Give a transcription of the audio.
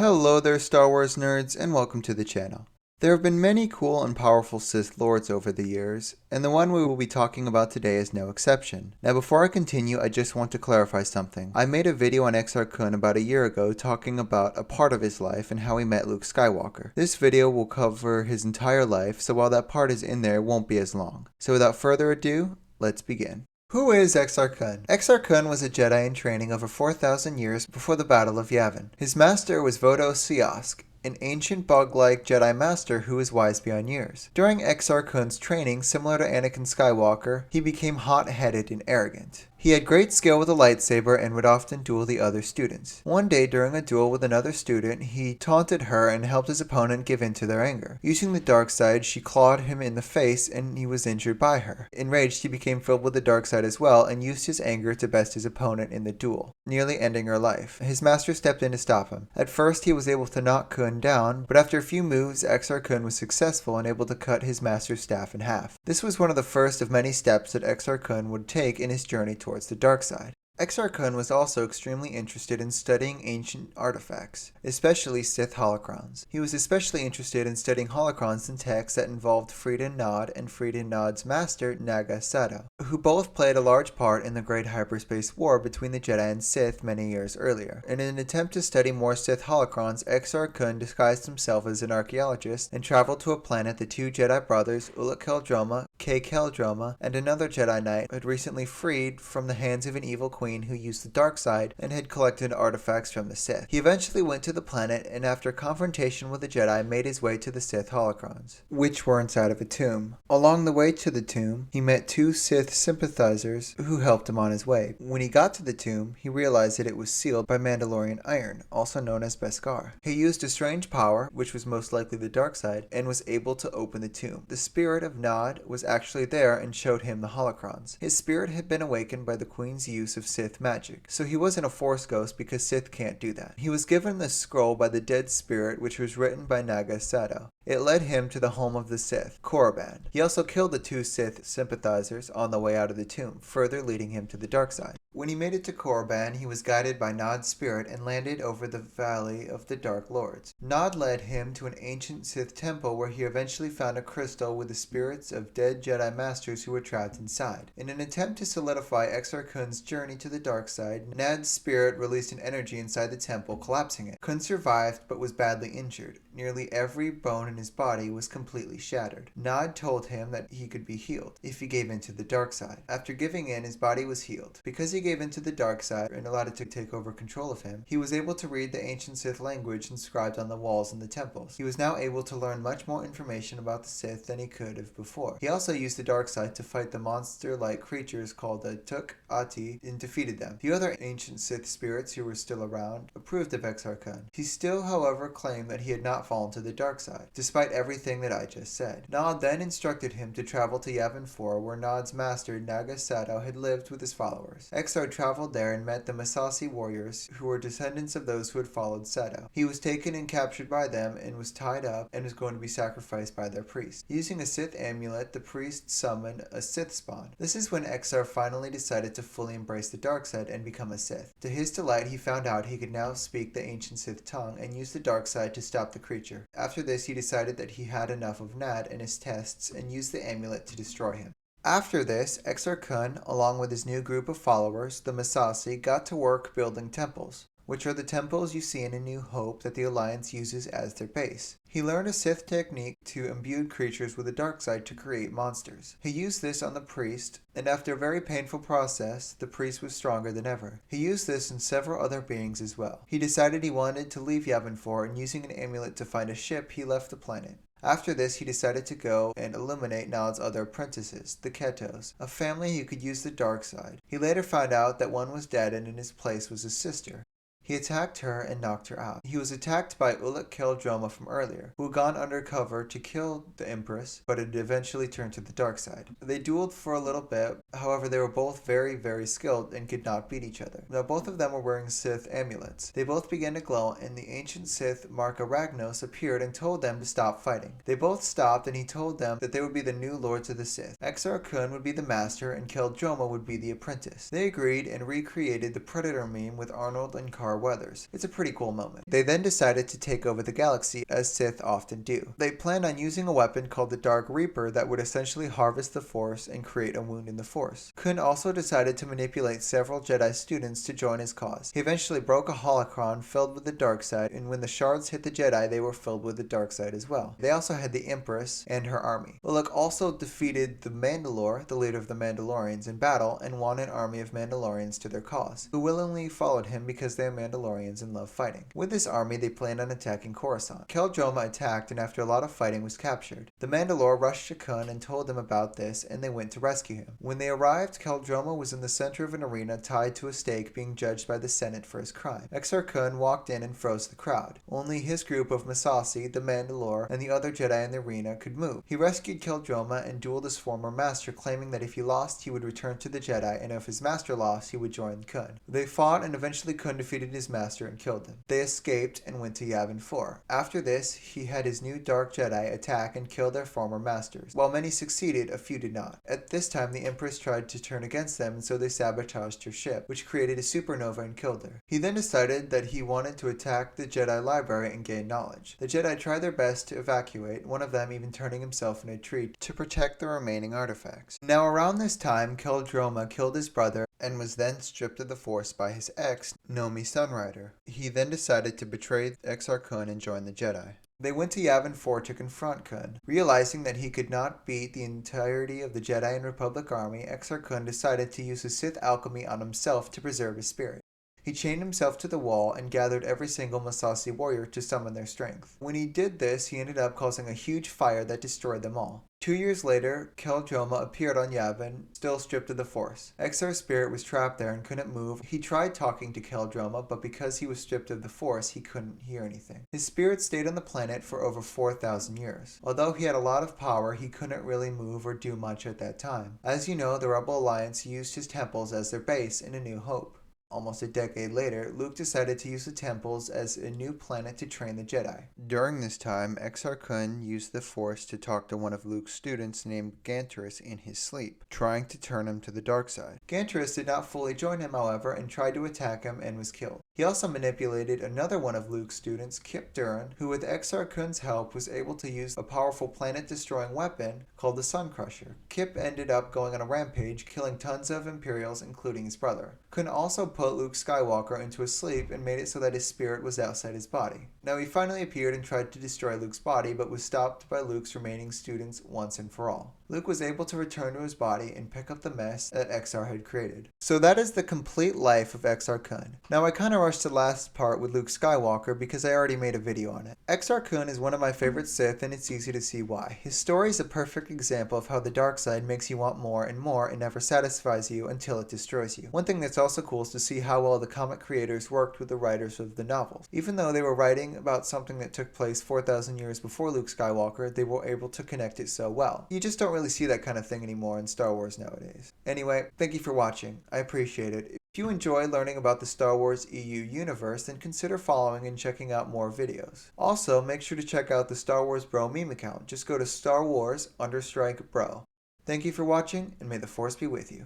Hello there, Star Wars nerds, and welcome to the channel. There have been many cool and powerful Sith Lords over the years, and the one we will be talking about today is no exception. Now before I continue, I just want to clarify something. I made a video on Exar Kun about a year ago talking about a part of his life and how he met Luke Skywalker. This video will cover his entire life, so while that part is in there, it won't be as long. So without further ado, let's begin. Who is Exar Kun? Exar Kun was a Jedi in training over 4,000 years before the Battle of Yavin. His master was Vodo Siosk, an ancient bug-like Jedi master who was wise beyond years. During Exar Kun's training, similar to Anakin Skywalker, he became hot-headed and arrogant. He had great skill with a lightsaber and would often duel the other students. One day during a duel with another student, he taunted her and helped his opponent give in to their anger. Using the dark side, she clawed him in the face and he was injured by her. Enraged, he became filled with the dark side as well and used his anger to best his opponent in the duel, nearly ending her life. His master stepped in to stop him. At first, he was able to knock Kun down, but after a few moves, Exar Kun was successful and able to cut his master's staff in half. This was one of the first of many steps that Exar Kun would take in his journey towards the dark side. Exar Kun was also extremely interested in studying ancient artifacts, especially Sith holocrons. He was especially interested in studying holocrons and texts that involved Friedan Nod and Friedan Nod's master, Naga Sato, who both played a large part in the Great Hyperspace War between the Jedi and Sith many years earlier. In an attempt to study more Sith holocrons, Exar Kun disguised himself as an archaeologist and traveled to a planet the two Jedi brothers, Ulic Qel-Droma, Qel-Droma, and another Jedi Knight had recently freed from the hands of an evil queen who used the dark side and had collected artifacts from the Sith. He eventually went to the planet and after confrontation with the Jedi made his way to the Sith holocrons, which were inside of a tomb. Along the way to the tomb, he met two Sith sympathizers who helped him on his way. When he got to the tomb, he realized that it was sealed by Mandalorian iron, also known as Beskar. He used a strange power, which was most likely the dark side, and was able to open the tomb. The spirit of Nod was actually there and showed him the holocrons. His spirit had been awakened by the Queen's use of Sith magic, so he wasn't a Force ghost because Sith can't do that. He was given the scroll by the dead spirit which was written by Naga Sato. It led him to the home of the Sith, Korriban. He also killed the two Sith sympathizers on the way out of the tomb, further leading him to the dark side. When he made it to Korriban, he was guided by Nod's spirit and landed over the Valley of the Dark Lords. Nod led him to an ancient Sith temple where he eventually found a crystal with the spirits of dead Jedi Masters who were trapped inside. In an attempt to solidify Exar Kun's journey to the dark side, Nad's spirit released an energy inside the temple, collapsing it. Kun survived but was badly injured. Nearly every bone in his body was completely shattered. Nod told him that he could be healed if he gave in to the dark side. After giving in, his body was healed. Because he gave in to the dark side and allowed it to take over control of him, he was able to read the ancient Sith language inscribed on the walls in the temples. He was now able to learn much more information about the Sith than he could have before. He also used the dark side to fight the monster-like creatures called the Tuk-Ati and defeated them. The other ancient Sith spirits who were still around approved of Exar Kun. He still, however, claimed that he had not fallen to the dark side, despite everything that I just said. Nod then instructed him to travel to Yavin 4, where Nod's master, Naga Sato, had lived with his followers. Exar traveled there and met the Masasi warriors, who were descendants of those who had followed Sato. He was taken and captured by them and was tied up and was going to be sacrificed by their priest. Using a Sith amulet, the priest summoned a Sith spawn. This is when Exar finally decided to fully embrace the dark side and become a Sith. To his delight, he found out he could now speak the ancient Sith tongue and use the dark side to stop the creature. After this, he decided that he had enough of Nad and his tests and used the amulet to destroy him. After this, Exar Kun, along with his new group of followers, the Masasi, got to work building temples, which are the temples you see in A New Hope that the Alliance uses as their base. He learned a Sith technique to imbue creatures with the dark side to create monsters. He used this on the priest, and after a very painful process, the priest was stronger than ever. He used this in several other beings as well. He decided he wanted to leave Yavin 4, and using an amulet to find a ship, he left the planet. After this, he decided to go and eliminate Nod's other apprentices, the Ketos, a family who could use the dark side. He later found out that one was dead and in his place was his sister. He attacked her and knocked her out. He was attacked by Ulic Qel-Droma from earlier, who had gone undercover to kill the Empress, but had eventually turned to the dark side. They dueled for a little bit, However, they were both very, very skilled and could not beat each other. Now, both of them were wearing Sith amulets. They both began to glow, and the ancient Sith Marka Ragnos appeared and told them to stop fighting. They both stopped, and he told them that they would be the new lords of the Sith. Exar Kun would be the master, and Kel Droma would be the apprentice. They agreed and recreated the Predator meme with Arnold and Carl Weathers. It's a pretty cool moment. They then decided to take over the galaxy, as Sith often do. They planned on using a weapon called the Dark Reaper that would essentially harvest the Force and create a wound in the Force. Kun also decided to manipulate several Jedi students to join his cause. He eventually broke a holocron filled with the dark side, and when the shards hit the Jedi, they were filled with the dark side as well. They also had the Empress and her army. Luke also defeated the Mandalore, the leader of the Mandalorians, in battle and won an army of Mandalorians to their cause, who willingly followed him because they are Mandalorians and love fighting. With this army, they planned on attacking Coruscant. Kel Droma attacked, and after a lot of fighting was captured. The Mandalore rushed to Kun and told them about this, and they went to rescue him. When they arrived, Kel Droma was in the center of an arena tied to a stake being judged by the Senate for his crime. Exar Kun walked in and froze the crowd. Only his group of Masasi, the Mandalore, and the other Jedi in the arena could move. He rescued Kel Droma and dueled his former master, claiming that if he lost, he would return to the Jedi, and if his master lost, he would join Kun. They fought, and eventually Kun defeated his master and killed him. They escaped and went to Yavin 4. After this, he had his new Dark Jedi attack and kill their former masters. While many succeeded, a few did not. At this time, the Empress tried to turn against them, and so they sabotaged her ship, which created a supernova and killed her. He then decided that he wanted to attack the Jedi library and gain knowledge. The Jedi tried their best to evacuate, one of them even turning himself in a tree to protect the remaining artifacts. Now around this time, Kel Droma killed his brother and was then stripped of the Force by his ex, Nomi Sunrider. He then decided to betray Exar Kun and join the Jedi. They went to Yavin 4 to confront Kun. Realizing that he could not beat the entirety of the Jedi and Republic army, Exar Kun decided to use his Sith alchemy on himself to preserve his spirit. He chained himself to the wall and gathered every single Masasi warrior to summon their strength. When he did this, he ended up causing a huge fire that destroyed them all. 2 years later, Kel Droma appeared on Yavin, still stripped of the Force. Exar's spirit was trapped there and couldn't move. He tried talking to Kel Droma, but because he was stripped of the Force, he couldn't hear anything. His spirit stayed on the planet for over 4,000 years. Although he had a lot of power, he couldn't really move or do much at that time. As you know, the Rebel Alliance used his temples as their base in A New Hope. Almost a decade later, Luke decided to use the temples as a new planet to train the Jedi. During this time, Exar Kun used the Force to talk to one of Luke's students named Ganterus in his sleep, trying to turn him to the dark side. Ganterus did not fully join him, however, and tried to attack him and was killed. He also manipulated another one of Luke's students, Kip Duran, who with Exar Kun's help was able to use a powerful planet-destroying weapon called the Sun Crusher. Kip ended up going on a rampage, killing tons of Imperials, including his brother. Kun also put Luke Skywalker into a sleep and made it so that his spirit was outside his body. Now he finally appeared and tried to destroy Luke's body, but was stopped by Luke's remaining students once and for all. Luke was able to return to his body and pick up the mess that Exar had created. So that is the complete life of Exar Kun. Now I kinda rushed the last part with Luke Skywalker because I already made a video on it. Exar Kun is one of my favorite Sith, and it's easy to see why. His story is a perfect example of how the dark side makes you want more and never satisfies you until it destroys you. One thing that's also cool is to see how well the comic creators worked with the writers of the novels. Even though they were writing about something that took place 4,000 years before Luke Skywalker, they were able to connect it so well. You just don't really see that kind of thing anymore in Star Wars nowadays. Anyway, thank you for watching. I appreciate it. If you enjoy learning about the Star Wars EU universe, then consider following and checking out more videos. Also, make sure to check out the Star Wars Bro meme account. Just go to Star Wars_Bro. Thank you for watching, and may the Force be with you.